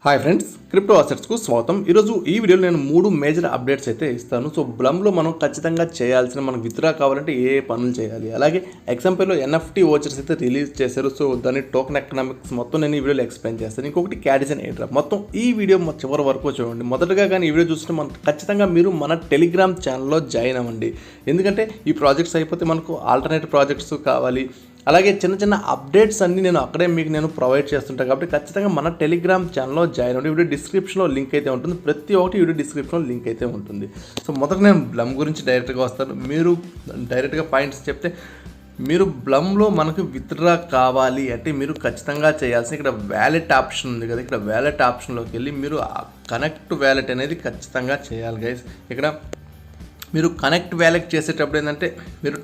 Hi friends, crypto అసెట్స్కు స్వాగతం. ఈరోజు ఈ వీడియోలో నేను 3 మేజర్ అప్డేట్స్ అయితే ఇస్తాను. సో బ్లమ్లో మనం ఖచ్చితంగా చేయాల్సిన, మనకు విత్డ్రా కావాలంటే ఏ పనులు చేయాలి, అలాగే ఎగ్జాంపుల్లో ఎన్ఎఫ్టీ ఓచర్స్ అయితే రిలీజ్ చేశారు. సో దాని టోకెన్ ఎకనామిక్స్ మొత్తం నేను ఈ వీడియోలో ఎక్స్ప్లెయిన్ చేస్తాను. ఇంకొకటి క్యాడిజన్ ఎయిర్ డ్రాప్, మొత్తం ఈ వీడియో చివరి వరకు చూడండి. మొదటగా కానీ ఈ వీడియో చూస్తుంటే మనం ఖచ్చితంగా మీరు మన టెలిగ్రామ్ ఛానల్లో జాయిన్ అవ్వండి. ఎందుకంటే ఈ ప్రాజెక్ట్స్ అయిపోతే మనకు ఆల్టర్నేటివ్ ప్రాజెక్ట్స్ కావాలి, అలాగే చిన్న చిన్న అప్డేట్స్ అన్నీ నేను అక్కడే మీకు ప్రొవైడ్ చేస్తుంటాను. కాబట్టి ఖచ్చితంగా మన టెలిగ్రామ్ ఛానల్లో జాయిన్ అవ్వండి. వీడియో డిస్క్రిప్షన్లో లింక్ అయితే ఉంటుంది, ప్రతి ఒక్కటి వీడియో డిస్క్రిప్షన్లో లింక్ అయితే ఉంటుంది. సో మొదట నేను బ్లమ్ గురించి డైరెక్ట్గా వస్తాను. మీరు డైరెక్ట్గా పాయింట్స్ చెప్తే, మీరు బ్లమ్లో మనకు విత్డ్రా కావాలి అంటే మీరు ఖచ్చితంగా చేయాల్సిన, ఇక్కడ వ్యాలెట్ ఆప్షన్ ఉంది కదా, ఇక్కడ వ్యాలెట్ ఆప్షన్లోకి వెళ్ళి మీరు కనెక్ట్ వ్యాలెట్ అనేది ఖచ్చితంగా చేయాలి గైస్. ఇక్కడ మీరు కనెక్ట్ వ్యాలెట్ చేసేటప్పుడు ఏంటంటే మీరు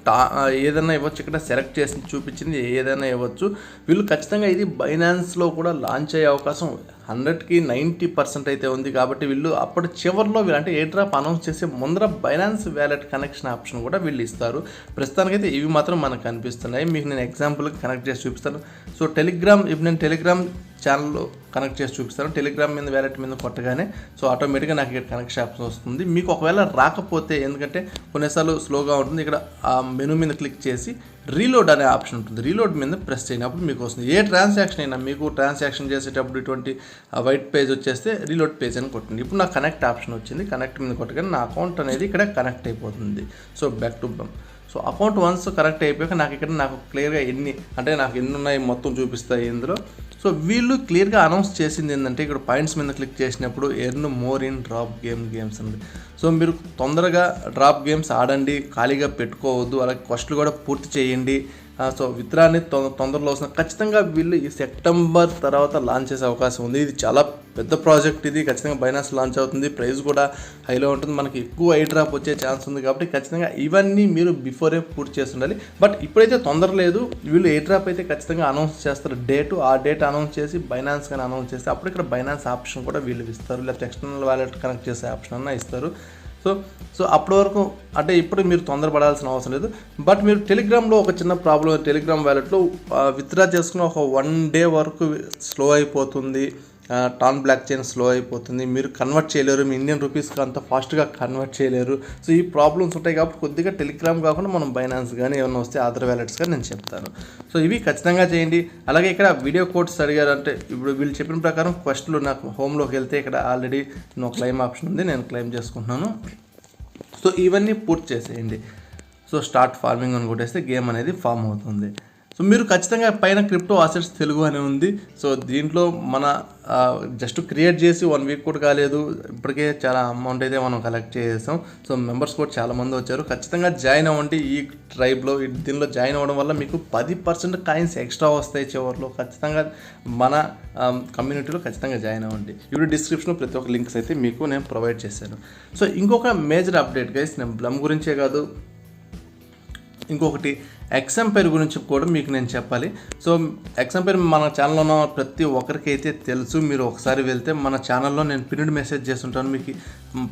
ఏదైనా ఇవ్వచ్చు, ఇక్కడ సెలెక్ట్ చేసి చూపించింది ఏదైనా ఇవ్వచ్చు. వీళ్ళు ఖచ్చితంగా ఇది బైనాన్స్లో కూడా లాంచ్ అయ్యే అవకాశం 100కి 90% అయితే ఉంది. కాబట్టి వీళ్ళు అప్పటి చివరిలో అంటే ఎయిర్ డ్రాప్ అనౌన్స్ చేసే ముందర బైనాన్స్ వ్యాలెట్ కనెక్షన్ ఆప్షన్ కూడా వీళ్ళు ఇస్తారు. ప్రస్తుతానికైతే ఇవి మాత్రం మనకు కనిపిస్తున్నాయి. మీకు నేను ఎగ్జాంపుల్కి కనెక్ట్ చేసి చూపిస్తాను. సో టెలిగ్రామ్, ఇప్పుడు నేను టెలిగ్రామ్ ఛానల్లో కనెక్ట్ చేసి చూపిస్తాను. టెలిగ్రామ్ మీద వ్యాలెట్ మీద కొట్టగానే సో ఆటోమేటిక్గా నాకు ఇక్కడ కనెక్షన్ ఆప్షన్ వస్తుంది. మీకు ఒకవేళ రాకపోతే, ఎందుకంటే కొన్నిసార్లు స్లోగా ఉంటుంది, ఇక్కడ ఆ మెనూ మీద క్లిక్ చేసి రీలోడ్ అనే ఆప్షన్ ఉంటుంది. రీలోడ్ మీద ప్రెస్ చేయనప్పుడు మీకు వస్తుంది. ఏ ట్రాన్సాక్షన్ అయినా మీకు ట్రాన్సాక్షన్ చేసేటప్పుడు ఇటువంటి వైట్ పేజ్ వచ్చేస్తే రీలోడ్ పేజ్ అని కొట్టండి. ఇప్పుడు నాకు కనెక్ట్ ఆప్షన్ వచ్చింది. కనెక్ట్ మీద కొట్టగానే నా అకౌంట్ అనేది ఇక్కడ కనెక్ట్ అయిపోతుంది. So back to Blum. So account once connect అయిపోయాక నాకు క్లియర్గా ఎన్ని ఉన్నాయి మొత్తం చూపిస్తాయి ఇందులో. సో వీళ్ళు క్లియర్గా అనౌన్స్ చేసింది ఏంటంటే, ఇక్కడ పాయింట్స్ మీద క్లిక్ చేసినప్పుడు earn more in drop games అండి. సో మీరు తొందరగా డ్రాప్ గేమ్స్ ఆడండి, ఖాళీగా పెట్టుకోవద్దు, అలాగే క్వశ్చన్లు కూడా పూర్తి చేయండి. సో విత్డ్రాని తొందరలో వస్తుంది. ఖచ్చితంగా వీళ్ళు ఈ సెప్టెంబర్ తర్వాత లాంచ్ చేసే అవకాశం ఉంది. ఇది చాలా పెద్ద ప్రాజెక్ట్, ఇది ఖచ్చితంగా బైనాన్స్ లాంచ్ అవుతుంది. ప్రైస్ కూడా హైలో ఉంటుంది, మనకి ఎక్కువ ఎయిర్ డ్రాప్ వచ్చే ఛాన్స్ ఉంది. కాబట్టి ఖచ్చితంగా ఇవన్నీ మీరు బిఫోరే పూర్తి చేసి ఉండాలి. బట్ ఇప్పుడైతే తొందర లేదు. వీళ్ళు ఎయిర్ డ్రాప్ అయితే ఖచ్చితంగా అనౌన్స్ చేస్తారు డేటు. ఆ డేట్ అనౌన్స్ చేసి బైనాన్స్ కానీ అనౌన్స్ చేస్తే అప్పుడు ఇక్కడ బైనాన్స్ ఆప్షన్ కూడా వీళ్ళు ఇస్తారు, లేకపోతే ఎక్స్టర్నల్ వాలెట్ కనెక్ట్ చేసే ఆప్షన్ అన్న ఇస్తారు. సో అప్పటి వరకు అంటే ఇప్పుడు మీరు తొందరపడాల్సిన అవసరం లేదు. బట్ మీరు టెలిగ్రామ్లో ఒక చిన్న ప్రాబ్లం, టెలిగ్రామ్ వ్యాలెట్లో విత్డ్రా చేసుకుని ఒక 1 డే వరకు స్లో అయిపోతుంది. టాన్ బ్లాక్ చైన్ స్లో అయిపోతుంది, మీరు కన్వర్ట్ చేయలేరు, మీ ఇండియన్ రూపీస్కి అంత ఫాస్ట్గా కన్వర్ట్ చేయలేరు. సో ఈ ప్రాబ్లమ్స్ ఉంటాయి. కాబట్టి కొద్దిగా టెలిగ్రామ్ కాకుండా మనం బైనాన్స్ కానీ ఏమైనా వస్తే అదర్ వ్యాలెట్స్ కానీ నేను చెప్తాను. సో ఇవి ఖచ్చితంగా చేయండి. అలాగే ఇక్కడ వీడియో కోడ్స్ అడిగారు అంటే, ఇప్పుడు వీళ్ళు చెప్పిన ప్రకారం ఫస్ట్లో నాకు హోమ్లోకి వెళ్తే ఇక్కడ ఆల్రెడీ క్లెయిమ్ ఆప్షన్ ఉంది, నేను క్లెయిమ్ చేసుకుంటున్నాను. సో ఇవన్నీ పూర్తి చేసేయండి. సో స్టార్ట్ ఫార్మింగ్ అని కొట్టేస్తే గేమ్ అనేది ఫామ్ అవుతుంది. సో మీరు ఖచ్చితంగా పైన క్రిప్టో అసెట్స్ తెలుగు అని ఉంది. సో దీంట్లో మన జస్ట్ క్రియేట్ చేసి 1 వీక్ కూడా కాలేదు, ఇప్పటికే చాలా అమౌంట్ అయితే మనం కలెక్ట్ చేసాం. సో మెంబర్స్ కూడా చాలామంది వచ్చారు. ఖచ్చితంగా జాయిన్ అవ్వండి ఈ ట్రైబ్లో. దీనిలో జాయిన్ అవ్వడం వల్ల మీకు 10% కాయిన్స్ ఎక్స్ట్రా వస్తాయి చివరిలో. ఖచ్చితంగా మన కమ్యూనిటీలో ఖచ్చితంగా జాయిన్ అవ్వండి. ఇప్పుడు డిస్క్రిప్షన్లో ప్రతి ఒక్క లింక్స్ అయితే మీకు నేను ప్రొవైడ్ చేశాను. సో ఇంకొక మేజర్ అప్డేట్ గైస్, నేను బ్లమ్ గురించే కాదు, ఇంకొకటి ఎక్సెంపైర్ గురించి కూడా మీకు నేను చెప్పాలి. సో ఎక్సెంపైర్ మన ఛానల్లో ఉన్న ప్రతి ఒక్కరికి అయితే తెలుసు. మీరు ఒకసారి వెళ్తే మన ఛానల్లో నేను పిన్డ్ మెసేజ్ చేస్తుంటాను. మీకు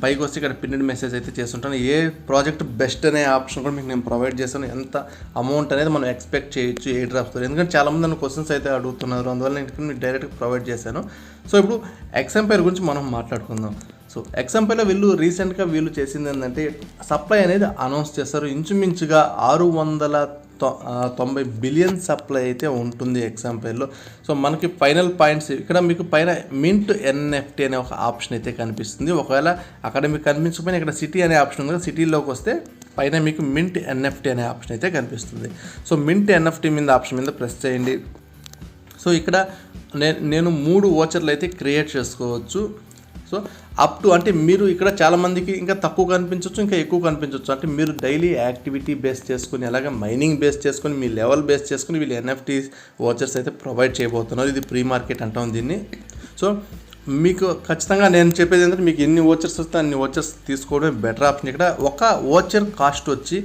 పైకి వస్తే ఇక్కడ పిన్డ్ మెసేజ్ అయితే చేస్తుంటాను. ఏ ప్రాజెక్ట్ బెస్ట్ అనే ఆప్షన్ కూడా మీకు నేను ప్రొవైడ్ చేస్తాను. ఎంత అమౌంట్ అనేది మనం ఎక్స్పెక్ట్ చేయొచ్చు ఏ డ్రాప్తో, ఎందుకంటే చాలామంది నన్ను క్వశ్చన్స్ అయితే అడుగుతున్నారు, అందువల్ల నేను మీకు డైరెక్ట్గా ప్రొవైడ్ చేశాను. సో ఇప్పుడు ఎక్సెంపైర్ గురించి మనం మాట్లాడుకుందాం. సో ఎగ్జాంపుల్లో రీసెంట్గా వీళ్ళు చేసింది ఏంటంటే, సప్లై అనేది అనౌన్స్ చేస్తారు. ఇంచుమించుగా 690 బిలియన్ సప్లై అయితే ఉంటుంది ఎగ్జాంపుల్లో. సో మనకి ఫైనల్ పాయింట్స్ ఇక్కడ మీకు పైన మింట్ ఎన్ఎఫ్టీ అనే ఒక ఆప్షన్ అయితే కనిపిస్తుంది. ఒకవేళ అక్కడ మీకు కనిపించకపోయినా ఇక్కడ సిటీ అనే ఆప్షన్ ఉంది. సిటీలోకి వస్తే పైన మీకు మింట్ ఎన్ఎఫ్టీ అనే ఆప్షన్ అయితే కనిపిస్తుంది. సో మింట్ ఎన్ఎఫ్టీ మీద ఆప్షన్ మీద ప్రెస్ చేయండి. సో ఇక్కడ నేను 3 ఓచర్లు అయితే క్రియేట్ చేసుకోవచ్చు. సో అప్ టు అంటే మీరు ఇక్కడ చాలామందికి ఇంకా తక్కువ కనిపించవచ్చు, ఇంకా ఎక్కువ కనిపించవచ్చు. అంటే మీరు డైలీ యాక్టివిటీ బేస్ చేసుకుని, అలాగే మైనింగ్ బేస్ చేసుకుని, మీ లెవెల్ బేస్ చేసుకుని వీళ్ళు ఎన్ఎఫ్టీ వాచర్స్ అయితే ప్రొవైడ్ చేయబోతున్నారు. ఇది ప్రీ మార్కెట్ అంటాం దీన్ని. సో మీకు ఖచ్చితంగా నేను చెప్పేది ఏంటంటే, మీకు ఎన్ని ఓచర్స్ వస్తే అన్ని ఓచర్స్ తీసుకోవడమే బెటర్ ఆప్షన్. ఇక్కడ ఒక ఓచర్ కాస్ట్ వచ్చి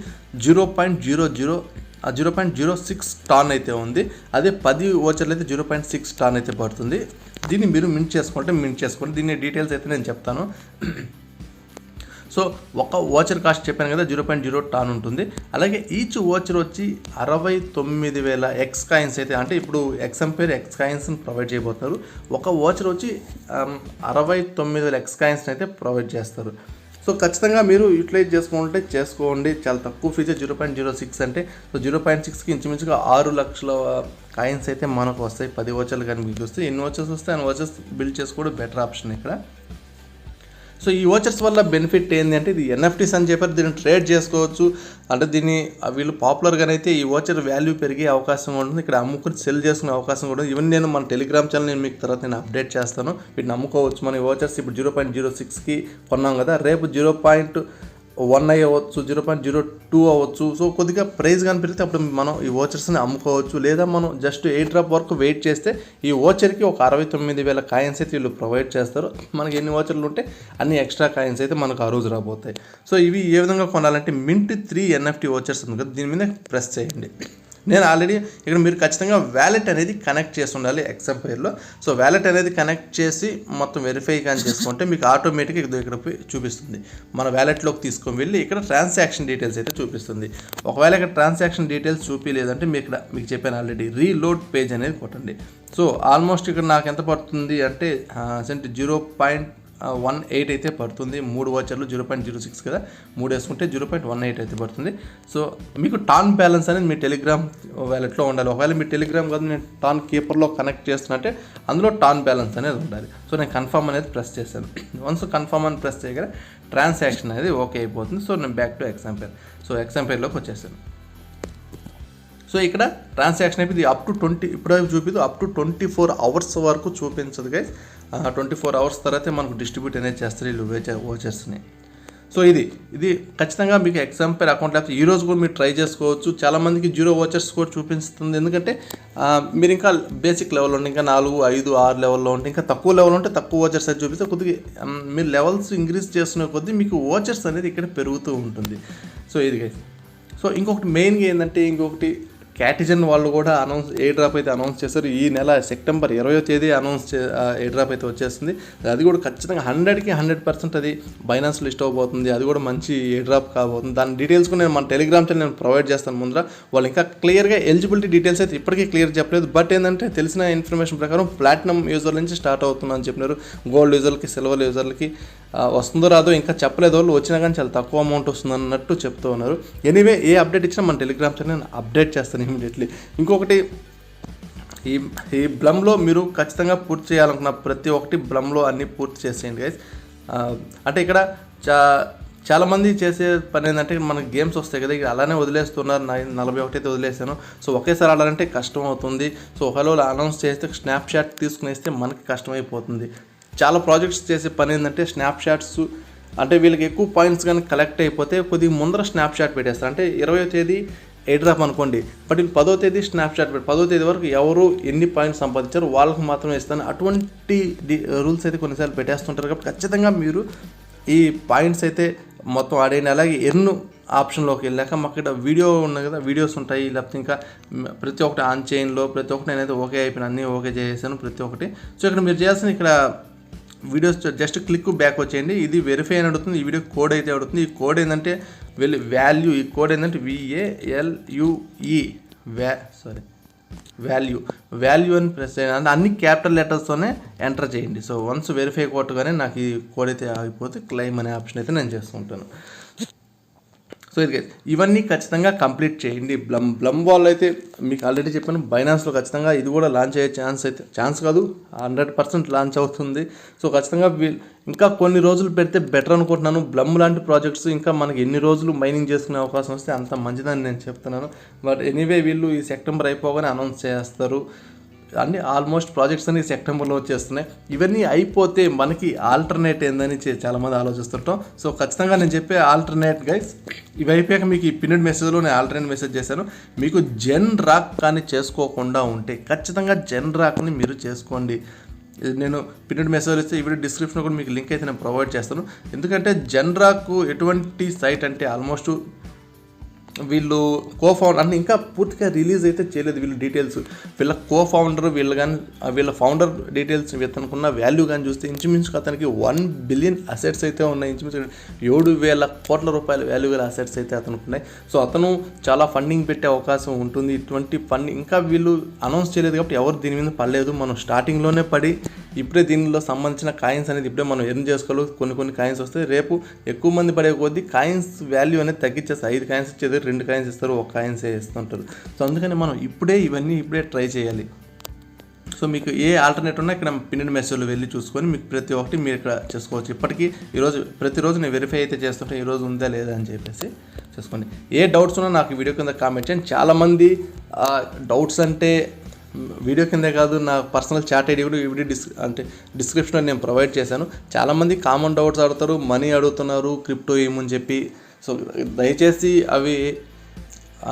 0.06 టాన్ అయితే ఉంది. అదే 10 ఓచర్లు అయితే 0.6 టాన్ అయితే పడుతుంది. దీన్ని మీరు మింట్ చేసుకోండి. దీని డీటెయిల్స్ అయితే నేను చెప్తాను. సో ఒక ఓచర్ కాస్ట్ చెప్పాను కదా 0.0 టాన్ ఉంటుంది. అలాగే ఈచ్ ఓచర్ వచ్చి 69,000 ఎక్స్ కాయిన్స్ అయితే, అంటే ఇప్పుడు ఎక్సంపైర్ ఎక్స్ కాయిన్స్ని ప్రొవైడ్ చేయబోతున్నారు. ఒక ఓచర్ వచ్చి 69,000 ఎక్స్ కాయిన్స్ని అయితే ప్రొవైడ్ చేస్తారు. సో ఖచ్చితంగా మీరు యూటిలైజ్ చేసుకోండి. చాలా తక్కువ ఫీచర్ 0.06 అంటే. సో 0.6కి ఇంచుమించుగా 6 లక్షల కాయిన్స్ అయితే మనకు వస్తాయి 10 ఓచర్లు కానీ మీకు వస్తాయి. ఎన్ని ఓచర్స్ వస్తే అన్ని ఓచర్స్ బిల్డ్ చేసుకోవడం బెటర్ ఆప్షన్ ఇక్కడ. సో ఈ ఓచర్స్ వల్ల బెనిఫిట్ ఏంటి అంటే, ఇది ఎన్ఎఫ్టీస్ అని చెప్పారు, దీన్ని ట్రేడ్ చేసుకోవచ్చు. అంటే దీన్ని వీళ్ళు పాపులర్గానైతే ఈ ఓచర్ వాల్యూ పెరిగే అవకాశం ఉంటుంది. ఇక్కడ అమ్ముకుని సెల్ చేసుకునే అవకాశం కూడా. ఈవెన్ నేను మన టెలిగ్రామ్ ఛానల్ నేను మీకు తర్వాత నేను అప్డేట్ చేస్తాను. వీటిని అమ్ముకోవచ్చు. మన ఈ ఓచర్స్ ఇప్పుడు 0.06కి కొన్నాం కదా, రేపు 0.1 అవ్వచ్చు, 0.02 అవ్వచ్చు. సో కొద్దిగా ప్రైస్ కానీ పెరిగితే అప్పుడు మనం ఈ ఓచర్స్ని అమ్ముకోవచ్చు. లేదా మనం జస్ట్ 8 డ్రాప్ వరకు వెయిట్ చేస్తే ఈ ఓచర్కి ఒక 69,000 కాయిన్స్ అయితే వీళ్ళు ప్రొవైడ్ చేస్తారు. మనకి ఎన్ని ఓచర్లు ఉంటే అన్ని ఎక్స్ట్రా కాయిన్స్ అయితే మనకు ఆ రోజు రాబోతాయి. సో ఇవి ఏ విధంగా కొనాలంటే, Mint 3 NFT ఓచర్స్ ఉంది కదా, దీని మీద ప్రెస్ చేయండి. నేను ఆల్రెడీ ఇక్కడ మీరు ఖచ్చితంగా వ్యాలెట్ అనేది కనెక్ట్ చేసి ఉండాలి ఎక్సంపైర్లో. సో వ్యాలెట్ అనేది కనెక్ట్ చేసి మొత్తం వెరిఫై కానీ చేసుకుంటే మీకు ఆటోమేటిక్గా ఇక్కడ చూపిస్తుంది. మన వ్యాలెట్లోకి తీసుకొని వెళ్ళి ఇక్కడ ట్రాన్సాక్షన్ డీటెయిల్స్ అయితే చూపిస్తుంది. ఒకవేళ ఇక్కడ ట్రాన్సాక్షన్ డీటెయిల్స్ చూపించలేదంటే మీకు చెప్పాను ఆల్రెడీ, రీలోడ్ పేజ్ అనేది కొట్టండి. సో ఆల్మోస్ట్ ఇక్కడ నాకు ఎంత పడుతుంది అంటే 0.18 అయితే పడుతుంది. 3 ఓచర్లు 0.06 కదా, 3 వేసుకుంటే 0.18 అయితే పడుతుంది. సో మీకు టాన్ బ్యాలెన్స్ అనేది మీ టెలిగ్రామ్ వ్యాలెట్లో ఉండాలి. ఒకవేళ మీ టెలిగ్రామ్ కాదు నేను టాన్ కీపర్లో కనెక్ట్ చేస్తున్నట్టే అందులో టాన్ బ్యాలెన్స్ అనేది ఉండాలి. సో నేను కన్ఫర్మ్ అనేది ప్రెస్ చేశాను. వన్స్ కన్ఫర్మ్ అని ప్రెస్ చేయగానే ట్రాన్సాక్షన్ అనేది ఓకే అయిపోతుంది. సో నేను బ్యాక్ టు ఎక్సంపైర్. సో ఎక్సంపైర్లోకి వచ్చేసాను. సో ఇక్కడ ట్రాన్సాక్షన్ అయిపోయింది. అప్ టు 20 ఇప్పుడు చూపిదు, అప్ టు 24 అవర్స్ వరకు చూపించదు గైస్. 24 అవర్స్ తర్వాతే మనకు డిస్ట్రిబ్యూట్ అనేది చేస్తారు వీళ్ళు ఓచర్స్ని. సో ఇది ఖచ్చితంగా మీకు ఎక్సంపైర్ అకౌంట్ లేకపోతే ఈ రోజు కూడా మీరు ట్రై చేసుకోవచ్చు. చాలామందికి 0 ఓచర్స్ కూడా చూపిస్తుంది. ఎందుకంటే మీరు ఇంకా బేసిక్ లెవెల్లో ఉంటే, ఇంకా 4, 5, 6 లెవెల్లో ఉంటే, ఇంకా తక్కువ లెవెల్ ఉంటే తక్కువ ఓచర్స్ అయితే చూపిస్తే కొద్దిగా మీరు లెవెల్స్ ఇంక్రీజ్ చేస్తున్న కొద్దీ మీకు ఓచర్స్ అనేది ఇక్కడ పెరుగుతూ ఉంటుంది. సో ఇది గైస్. సో ఇంకొకటి మెయిన్గా ఏంటంటే, క్యాటిజన్ వాళ్ళు కూడా ఏ డ్రాప్ అయితే అనౌన్స్ చేశారు. ఈ నెల సెప్టెంబర్ 20వ తేదీ ఏ డ్రాప్ అయితే వచ్చేస్తుంది. అది కూడా ఖచ్చితంగా 100కి 100% అది బైనాన్స్ లిస్ట్ అవబోతుంది. అది కూడా మంచి ఏ డ్రాప్ కాబోతుంది. దాని డీటెయిల్స్ కూడా నేను మన టెలిగ్రామ్ ఛానల్ నేను ప్రొవైడ్ చేస్తాను. ముందర వాళ్ళు ఇంకా క్లియర్గా ఎలిజిబిలిటీ డీటెయిల్స్ అయితే ఇప్పటికీ క్లియర్ చెప్పలేదు. బట్ ఏంటంటే తెలిసిన ఇన్ఫర్మేషన్ ప్రకారం ప్లాటినం యూజర్ల నుంచి స్టార్ట్ అవుతుందని చెప్పినారు. గోల్డ్ యూజర్లకి, సిల్వర్ యూజర్లకి వస్తుందో రాదో ఇంకా చెప్పలేదు. వాళ్ళు వచ్చినా కానీ చాలా తక్కువ అమౌంట్ వస్తుంది అన్నట్టు చెప్తూ ఉన్నారు. ఎనీవే ఏ అప్డేట్ ఇచ్చినా మన టెలిగ్రామ్ ఛానల్ నేను అప్డేట్ చేస్తాను ఇమీడియట్లీ. ఇంకొకటి, ఈ బ్లమ్లో మీరు ఖచ్చితంగా పూర్తి చేయాలనుకున్న ప్రతి ఒక్కటి బ్లమ్లో అన్నీ పూర్తి చేసేయండి గైస్. అంటే ఇక్కడ చాలామంది చేసే పని ఏంటంటే, మనకి గేమ్స్ వస్తాయి కదా, ఇక్కడ అలానే వదిలేస్తున్నారు. 41 అయితే వదిలేసాను. సో ఒకేసారి ఆడాలంటే కష్టం అవుతుంది. సో ఒకవేళ అనౌన్స్ చేస్తే స్నాప్షాట్ తీసుకునేస్తే మనకి కష్టమైపోతుంది. చాలా ప్రాజెక్ట్స్ చేసే పని ఏంటంటే, స్నాప్షాట్స్ అంటే వీళ్ళకి ఎక్కువ పాయింట్స్ కానీ కలెక్ట్ అయిపోతే కొద్దిగా ముందర స్నాప్షాట్ పెట్టేస్తారు. అంటే 20వ తేదీ ఏ డ్రాప్ అనుకోండి, బట్ వీళ్ళు 10వ తేదీ స్నాప్షాట్ 10వ తేదీ వరకు ఎవరు ఎన్ని పాయింట్స్ సంపాదించారు వాళ్ళకి మాత్రమే ఇస్తాను. అటువంటి రూల్స్ అయితే కొన్నిసార్లు పెట్టేస్తుంటారు. కాబట్టి ఖచ్చితంగా మీరు ఈ పాయింట్స్ అయితే మొత్తం ఆడేయండి. అలాగే ఎర్న్ ఆప్షన్లోకి వెళ్ళాక మాకు ఇక్కడ వీడియో ఉన్నాయి కదా, వీడియోస్ ఉంటాయి. లేకపోతే ఇంకా ప్రతి ఒక్కటి ఆన్ చైన్లో ప్రతి ఒక్కటి నేనైతే ఓకే అయిపోయినా, అన్నీ ఓకే చేసేసాను ప్రతి ఒక్కటి. సో ఇక్కడ మీరు చేయాల్సిన ఇక్కడ వీడియోస్ జస్ట్ క్లిక్ బ్యాక్ వచ్చేయండి. ఇది వెరిఫై అని అడుగుతుంది. ఈ వీడియో కోడ్ అయితే అడుగుతుంది. ఈ కోడ్ ఏంటంటే వాల్యూ. ఈ కోడ్ ఏంటంటే VALUE వాల్యూ అని ప్రెస్ చేయండి. అంటే అన్ని క్యాపిటల్ లెటర్స్తోనే ఎంటర్ చేయండి. సో వన్స్ వెరిఫై కొట్టగానే నాకు ఈ కోడ్ అయితే అయిపోతే క్లెయిమ్ అనే ఆప్షన్ అయితే నేను చేస్తుంటాను. సో ఇది ఇవన్నీ ఖచ్చితంగా కంప్లీట్ చేయండి. బ్లమ్ వాళ్ళు అయితే మీకు ఆల్రెడీ చెప్పాను, బైనాన్స్లో ఖచ్చితంగా ఇది కూడా లాంచ్ అయ్యే ఛాన్స్ కాదు, 100% లాంచ్ అవుతుంది. సో ఖచ్చితంగా ఇంకా కొన్ని రోజులు పెడితే బెటర్ అనుకుంటున్నాను. బ్లమ్ లాంటి ప్రాజెక్ట్స్ ఇంకా మనకి ఎన్ని రోజులు మైనింగ్ చేసుకునే అవకాశం వస్తే అంత మంచిదని నేను చెప్తున్నాను. బట్ ఎనీవే వీళ్ళు ఈ సెప్టెంబర్ అయిపోగానే అనౌన్స్ చేస్తారు. అన్ని ఆల్మోస్ట్ ప్రాజెక్ట్స్ అన్ని సెప్టెంబర్లో వచ్చేస్తున్నాయి. ఇవన్నీ అయిపోతే మనకి ఆల్టర్నేట్ ఏందని చాలామంది ఆలోచిస్తుంటాం. సో ఖచ్చితంగా నేను చెప్పే ఆల్టర్నేట్ గైస్, ఇవి అయిపోయాక మీకు ఈ పిన్నెడ్ మెసేజ్లో నేను ఆల్టర్నేట్ మెసేజ్ చేశాను. మీకు జెన్ రాక్ కానీ చేసుకోకుండా ఉంటే ఖచ్చితంగా జెన్ రాక్ని మీరు చేసుకోండి. నేను పిన్నెడ్ మెసేజ్ ఇస్తే ఈ వీడియో డిస్క్రిప్షన్లో కూడా మీకు లింక్ అయితే నేను ప్రొవైడ్ చేస్తాను. ఎందుకంటే జెన్ రాక్ ఎటువంటి సైట్ అంటే ఆల్మోస్ట్ వీళ్ళు కోఫౌండర్ అంటే ఇంకా పూర్తిగా రిలీజ్ అయితే చేయలేదు వీళ్ళు డీటెయిల్స్. వీళ్ళ కోఫౌండర్ వీళ్ళు కానీ వీళ్ళ ఫౌండర్ డీటెయిల్స్ ఇతనుకున్న వాల్యూ కానీ చూస్తే ఇంచుమించుగా అతనికి 1 బిలియన్ అసెట్స్ అయితే ఉన్నాయి. ఇంచుమించు 7,000 కోట్ల రూపాయల వాల్యూ గల అసెట్స్ అయితే అతనికి ఉన్నాయి. సో అతను చాలా ఫండింగ్ పెట్టే అవకాశం ఉంటుంది. ఇటువంటి ఫండింగ్ ఇంకా వీళ్ళు అనౌన్స్ చేయలేదు కాబట్టి ఎవరు దీని మీద పడలేదు. మనం స్టార్టింగ్లోనే పడి ఇప్పుడే దీనిలో సంబంధించిన కాయిన్స్ అనేది ఇప్పుడే మనం ఎర్న్ చేసుకోవాలి. కొన్ని కాయిన్స్ వస్తాయి, రేపు ఎక్కువ మంది పడే కొద్దీ కాయిన్స్ వాల్యూ అనేది తగ్గించేస్తారు. 5 కాయిన్స్ ఇచ్చేది 2 కాయిన్స్ ఇస్తారు, 1 కాయిన్సే ఇస్తుంటారు. సో అందుకని మనం ఇప్పుడే ట్రై చేయాలి. సో మీకు ఏ ఆల్టర్నేట్ ఉన్నా ఇక్కడ పిన్ మెసేజ్లో వెళ్ళి చూసుకొని మీకు ప్రతి ఒక్కటి మీరు ఇక్కడ చేసుకోవచ్చు. ఇప్పటికీ ప్రతిరోజు నేను వెరిఫై అయితే చేస్తుంటే ఈరోజు ఉందా లేదా అని చెప్పేసి చేసుకోండి. ఏ డౌట్స్ ఉన్నా నాకు వీడియో కింద కామెంట్ చేయండి. చాలామంది డౌట్స్ అంటే వీడియో కిందే కాదు, నా పర్సనల్ చాట్ ఐడి కూడా ఈ వీడియో డిస్క్రిప్షన్లో నేను ప్రొవైడ్ చేశాను. చాలామంది కామన్ డౌట్స్ అడుగుతారు, మనీ అడుగుతున్నారు, క్రిప్టో ఏమని చెప్పి. సో దయచేసి అవి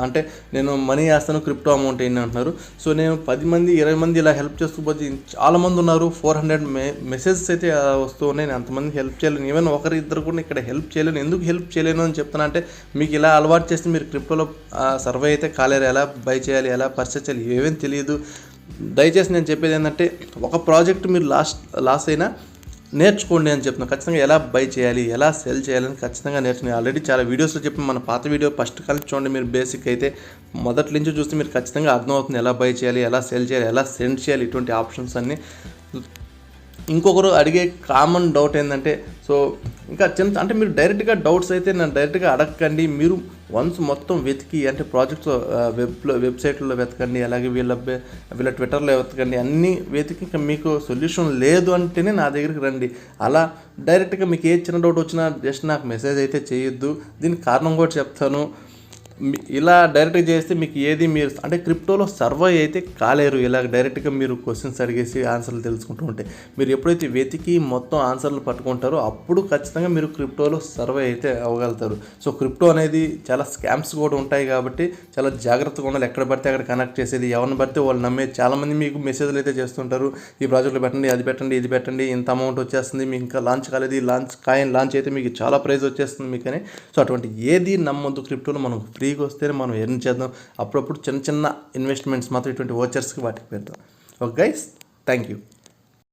అంటే నేను మనీ వేస్తాను, క్రిప్టో అమౌంట్ ఏంటి అంటున్నారు. సో నేను 10 మంది 20 మంది ఇలా హెల్ప్ చేస్తూ పోతే చాలామంది ఉన్నారు. 400 మెసేజెస్ అయితే వస్తూ ఉన్నాయి. నేను అంతమంది హెల్ప్ చేయలేను. ఈవెన్ ఒకరిద్దరు కూడా ఇక్కడ హెల్ప్ చేయలేను. ఎందుకు హెల్ప్ చేయలేను అని చెప్తాను అంటే, మీకు ఇలా అలవాటు చేస్తే మీరు క్రిప్టోలో సర్వే అయితే కాలేరు. ఎలా బై చేయాలి, ఎలా పర్చేస్ చేయాలి ఏమేమి తెలియదు. దయచేసి నేను చెప్పేది ఏంటంటే, ఒక ప్రాజెక్ట్ మీరు లాస్ అయినా నేర్చుకోండి అని చెప్తున్నాను. ఖచ్చితంగా ఎలా బై చేయాలి, ఎలా సెల్ చేయాలని ఖచ్చితంగా నేర్చుకుని ఆల్రెడీ చాలా వీడియోస్లో చెప్పి మన పాత వీడియో ఫస్ట్ కలిసి చూడండి. మీరు బేసిక్ అయితే మొదటి నుంచి చూస్తే మీరు ఖచ్చితంగా అర్థమవుతుంది ఎలా బై చేయాలి, ఎలా సెల్ చేయాలి, ఎలా సెండ్ చేయాలి, ఇటువంటి ఆప్షన్స్ అన్నీ. ఇంకొకరు అడిగే కామన్ డౌట్ ఏంటంటే, సో ఇంకా అంటే మీరు డైరెక్ట్గా డౌట్స్ అయితే నన్ను డైరెక్ట్గా అడగకండి. మీరు వన్స్ మొత్తం వెతికి అంటే ప్రాజెక్ట్స్ వెబ్సైట్లో వెతకండి, అలాగే వీళ్ళ ట్విట్టర్లో వెతకండి. అన్నీ వెతికి ఇంకా మీకు సొల్యూషన్ లేదు అంటేనే నా దగ్గరికి రండి. అలా డైరెక్ట్గా మీకు ఏ చిన్న డౌట్ వచ్చినా జస్ట్ నాకు మెసేజ్ అయితే చేయొద్దు. దీనికి కారణం కూడా చెప్తాను. ఇలా డైరెక్ట్గా చేస్తే మీకు ఏది మీరు అంటే క్రిప్టోలో సర్వై అయితే కాలేరు. ఇలా డైరెక్ట్గా మీరు క్వశ్చన్స్ అడిగేసి ఆన్సర్లు తెలుసుకుంటూ ఉంటే, మీరు ఎప్పుడైతే వెతికి మొత్తం ఆన్సర్లు పట్టుకుంటారో అప్పుడు ఖచ్చితంగా మీరు క్రిప్టోలో సర్వై అయితే అవ్వగలుగుతారు. సో క్రిప్టో అనేది చాలా స్కామ్స్ కూడా ఉంటాయి కాబట్టి చాలా జాగ్రత్తగా ఉండాలి. ఎక్కడ పడితే అక్కడ కనెక్ట్ చేసేది, ఎవరిని పడితే వాళ్ళు నమ్మేది. చాలామంది మీకు మెసేజ్లు అయితే చేస్తుంటారు, ఈ ప్రాజెక్ట్లో పెట్టండి, అది పెట్టండి, ఇది పెట్టండి, ఇంత అమౌంట్ వచ్చేస్తుంది, మీకు ఇంకా లాంచ్ కాలేదు, కాయిన్ లాంచ్ అయితే మీకు చాలా ప్రైజ్ వచ్చేస్తుంది మీకు అని. సో అటువంటి ఏది నమ్మొద్దు. క్రిప్టోలో మనం ఫ్రీగా వస్తేనే మనం ఎర్న్ చేద్దాం. అప్పుడప్పుడు చిన్న ఇన్వెస్ట్మెంట్స్ మాత్రం ఇటువంటి ఓచర్స్కి వాటికి పెడతాం. Okay guys, thank you.